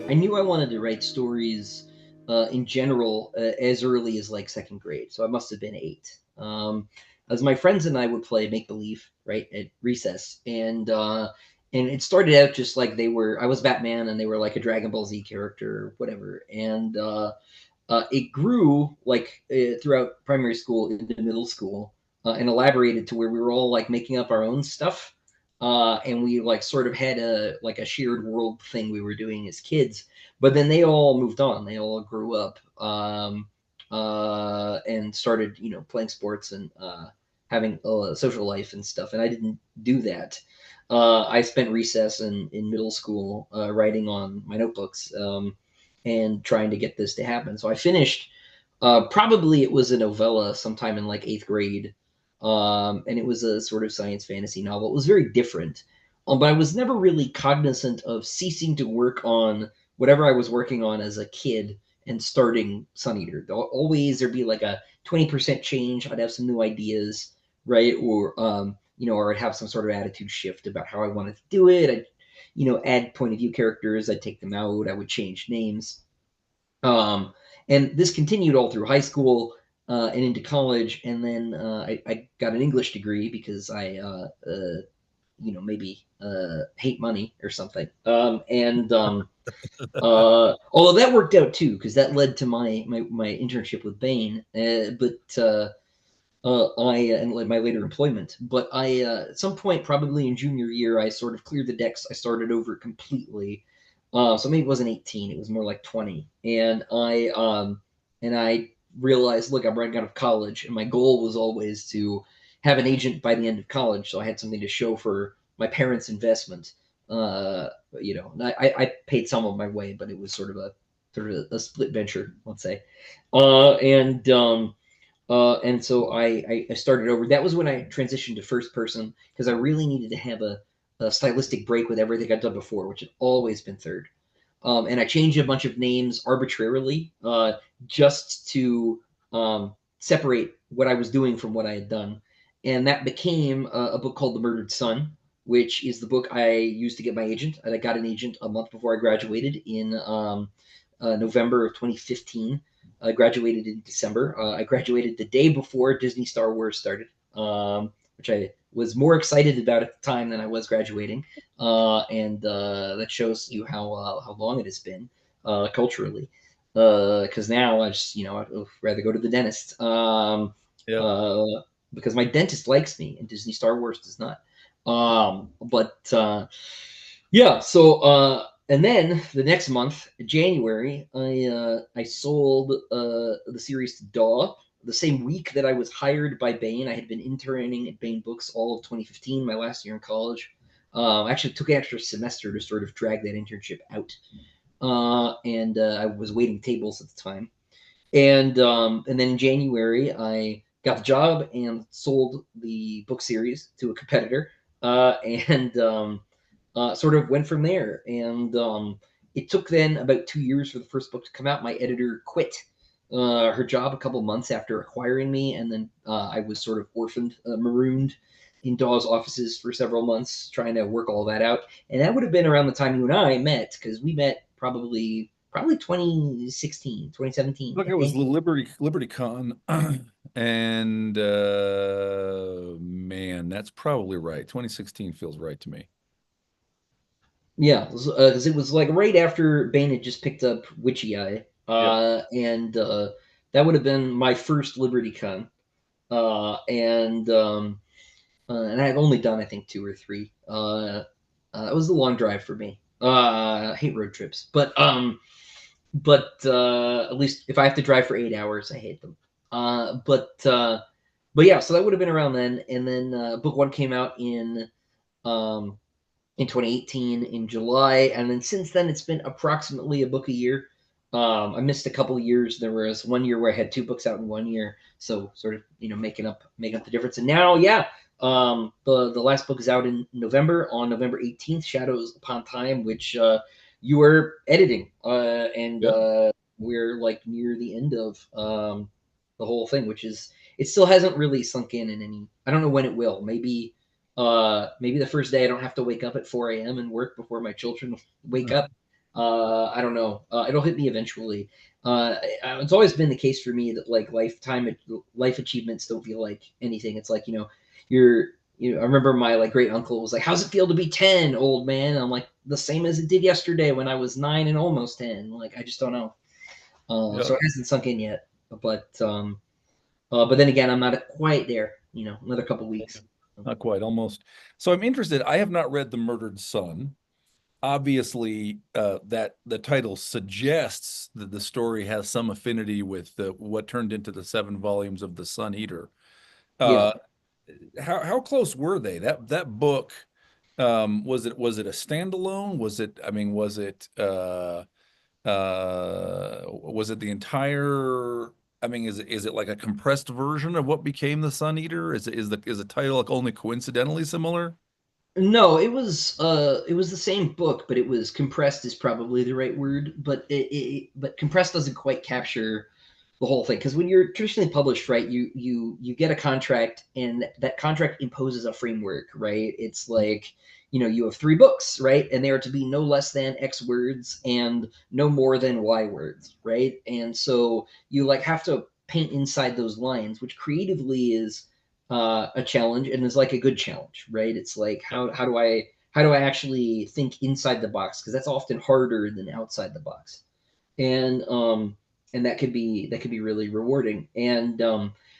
I knew I wanted to write stories in general as early as like second grade. So I must have been 8. As my friends and I would play make believe, right, at recess, and it started out just like I was Batman and they were like a Dragon Ball Z character or whatever, and it grew like throughout primary school into middle school, and elaborated to where we were all like making up our own stuff, and we like sort of had a shared world thing we were doing as kids. But then they all moved on. They all grew up, and started playing sports and having a social life and stuff. And I didn't do that. I spent recess in middle school writing on my notebooks. And trying to get this to happen. So I finished. Probably it was a novella sometime in like 8th grade, and it was a sort of science fantasy novel. It was very different, but I was never really cognizant of ceasing to work on whatever I was working on as a kid and starting Sun Eater. Always there'd be like a 20% change. I'd have some new ideas, right? Or or I'd have some sort of attitude shift about how I wanted to do it. I'd add point of view characters. I'd take them out. I would change names. Um, and this continued all through high school and into college. And then I got an English degree because maybe hate money or something. Although that worked out too, because that led to my internship with Bain. And like my later employment. But at some point, probably in junior year, I sort of cleared the decks. I started over completely. So maybe it wasn't 18; it was more like 20. And I realized, look, I'm running out of college, and my goal was always to have an agent by the end of college, so I had something to show for my parents' investment. I paid some of my way, but it was sort of a split venture, let's say. And so I started over. That was when I transitioned to first person because I really needed to have a stylistic break with everything I'd done before, which had always been third. And I changed a bunch of names arbitrarily just to separate what I was doing from what I had done. And that became a book called The Murdered Son, which is the book I used to get my agent. And I got an agent a month before I graduated in November of 2015. I graduated in December. I graduated the day before Disney Star Wars started, which I was more excited about at the time than I was graduating, and that shows you how long it has been culturally. Because now I just I'd rather go to the dentist, Yep. uh, because my dentist likes me and Disney Star Wars does not. But yeah, so and then the next month, January, I sold the series to Daw. The same week that I was hired by Bain, I had been interning at Bain Books all of 2015, my last year in college. I actually took an extra semester to sort of drag that internship out, and I was waiting tables at the time. And then in January, I got the job and sold the book series to a competitor, and sort of went from there. And it took then about 2 years for the first book to come out. My editor quit her job a couple months after acquiring me, and then I was sort of orphaned, marooned in Dawes' offices for several months trying to work all that out. And that would have been around the time you and I met, because we met probably 2016, 2017, Look, I it was the think. Liberty Con, and man, that's probably right. 2016 feels right to me. Yeah, because it was like right after Bane had just picked up Witchy Eye, Yep. and that would have been my first LibertyCon, and I've only done I think 2 or 3. It was a long drive for me. I hate road trips, but at least if I have to drive for 8 hours, I hate them. But yeah, so that would have been around then, and then book one came out um, in 2018 in July, and then since then it's been approximately a book a year. I missed a couple of years. There was one year where I had 2 books out in one year, so sort of making up the difference. And now, yeah, the last book is out in November on November 18th, Shadows Upon Time, which you are editing, and Yep. we're like near the end of the whole thing, which is it still hasn't really sunk in any. I don't know when it will. Maybe the first day I don't have to wake up at 4 a.m. and work before my children wake up. I don't know. It'll hit me eventually. It's always been the case for me that like life achievements don't feel like anything. It's like you're I remember my like great uncle was like, "How's it feel to be 10, old man?" And I'm like, "The same as it did yesterday when I was 9 and almost 10." Like I just don't know. Yeah, So it hasn't sunk in yet. But then again, I'm not quite there. Another couple weeks. not quite, almost. So I'm interested. I have not read The Murdered Son. Obviously, that the title suggests that the story has some affinity with what turned into the 7 volumes of The Sun Eater. Yeah. Uh, how close were they? That book, was it a standalone? Was it the entire? I mean, is it like a compressed version of what became the Sun Eater? Is the title like only coincidentally similar? No, it was the same book, but it was compressed is probably the right word, but but compressed doesn't quite capture the whole thing because when you're traditionally published, right, you get a contract and that contract imposes a framework, right? It's like you have 3 books, right, and they are to be no less than X words and no more than Y words, right? And so you like have to paint inside those lines, which creatively is a challenge and is like a good challenge, right? It's like how do I actually think inside the box because that's often harder than outside the box, and that could be really rewarding. And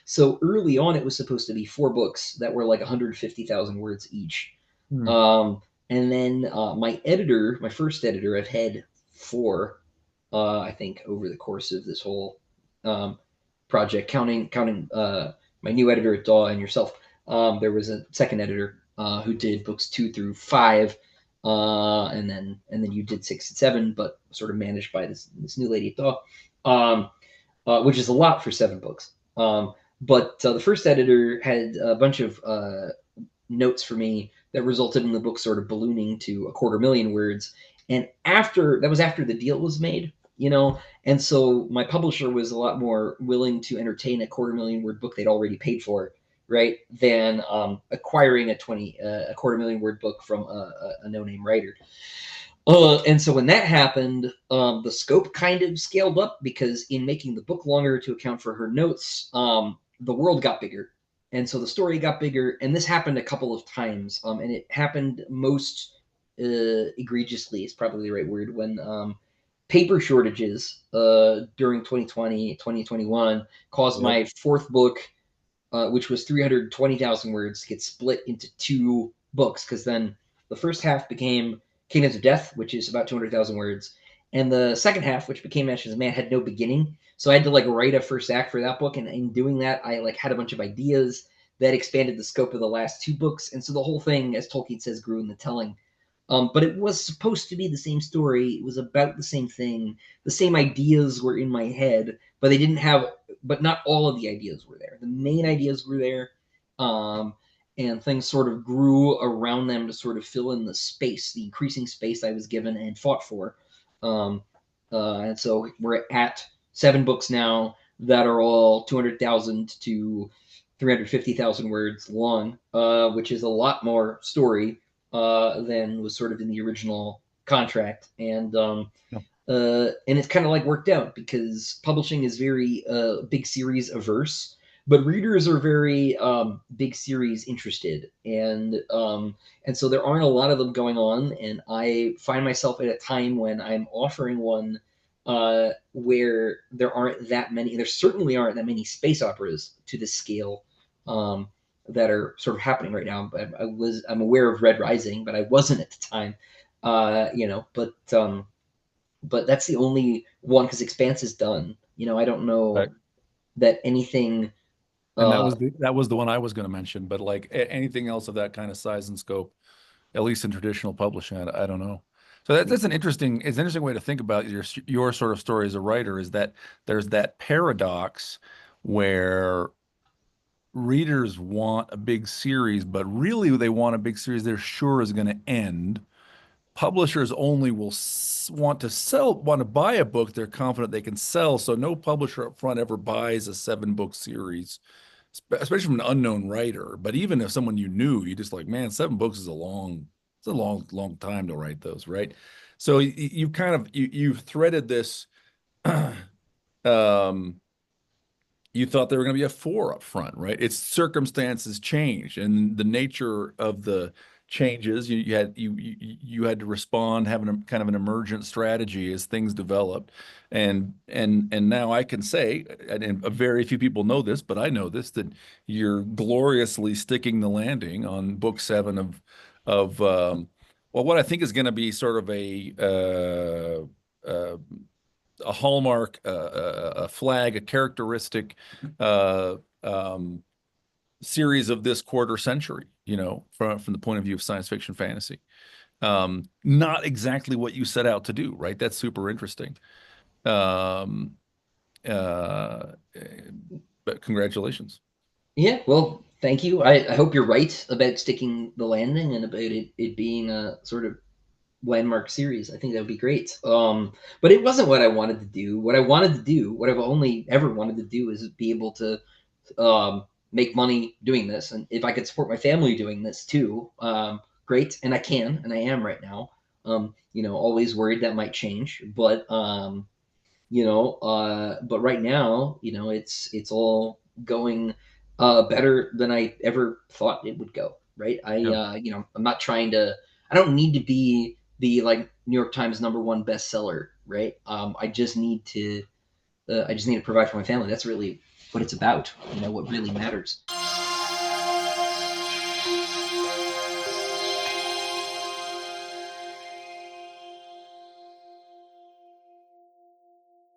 so early on, it was supposed to be 4 books that were like 150,000 words each. Hmm. Um, and then my first editor, I've had 4, I think, over the course of this whole um, project, counting my new editor at Daw and yourself. There was a second editor who did books 2 through 5, and then you did 6 and 7, but sort of managed by this new lady at Daw, which is a lot for 7 books. But the first editor had a bunch of notes for me that resulted in the book sort of ballooning to 250,000 words. And that was after the deal was made. And so my publisher was a lot more willing to entertain a 250,000 word book they'd already paid for, right, than acquiring a 250,000 word book from a no-name writer. And so when that happened, the scope kind of scaled up because in making the book longer to account for her notes, the world got bigger. And so the story got bigger. And this happened a couple of times. And it happened most egregiously, is probably the right word, when paper shortages during 2020, 2021 caused Yep. my 4th book, which was 320,000 words, get split into 2 books because then the first half became Kingdoms of Death, which is about 200,000 words, and the second half, which became Ashes of Man, had no beginning. So I had to like write a first act for that book, and in doing that, I like had a bunch of ideas that expanded the scope of the last 2 books, and so the whole thing, as Tolkien says, grew in the telling. But it was supposed to be the same story. It was about the same thing. The same ideas were in my head, but they didn't have. But not all of the ideas were there. The main ideas were there, um, and things sort of grew around them to sort of fill in the space, the increasing space I was given and fought for. Um, and so we're at 7 books now that are all 200,000 to 350,000 words long, which is a lot more story than was sort of in the original contract. And it's kind of like worked out because publishing is very big series averse, but readers are very big series interested, and so there aren't a lot of them going on. And I find myself at a time when I'm offering one where there aren't that many. There certainly aren't that many space operas to this scale. Um, that are sort of happening right now. I'm aware of Red Rising, but I wasn't at the time. But that's the only one because Expanse is done. I don't Right. know that anything. And Uh, that was the one I was going to mention, but like anything else of that kind of size and scope, at least in traditional publishing, I don't know. So that's an interesting way to think about your sort of story as a writer, is that there's that paradox where readers want a big series, but really they want a big series they're sure is going to end. Publishers only want to buy a book they're confident they can sell. So no publisher up front ever buys a 7 book series, especially from an unknown writer. But even if someone you knew, you just like, man, 7 books is it's a long, long time to write those, right? So you kind of you've threaded this. um, you thought there were going to be a four up front, right? Its circumstances changed, and the nature of the changes you had to respond, having a kind of an emergent strategy as things developed, and now I can say, and very few people know this, but I know this, that you're gloriously sticking the landing on book seven of well, what I think is going to be sort of a hallmark, a flag, a characteristic uh, um, series of this quarter century. You know, from the point of view of science fiction fantasy, not exactly what you set out to do, right? That's super interesting. Um, uh, but congratulations. Yeah, well, thank you. I hope you're right about sticking the landing and about it being a sort of landmark series. I think that would be great. But it wasn't what I wanted to do. What I wanted to do, what I've only ever wanted to do, is be able to make money doing this, and if I could support my family doing this too, great. And I can, and I am right now. Always worried that might change, but but right now, it's all going better than I ever thought it would go. Right? Yeah. I'm not trying to. I don't need to be the like New York Times #1 bestseller. Right? I just need to provide for my family. That's really what it's about. What really matters.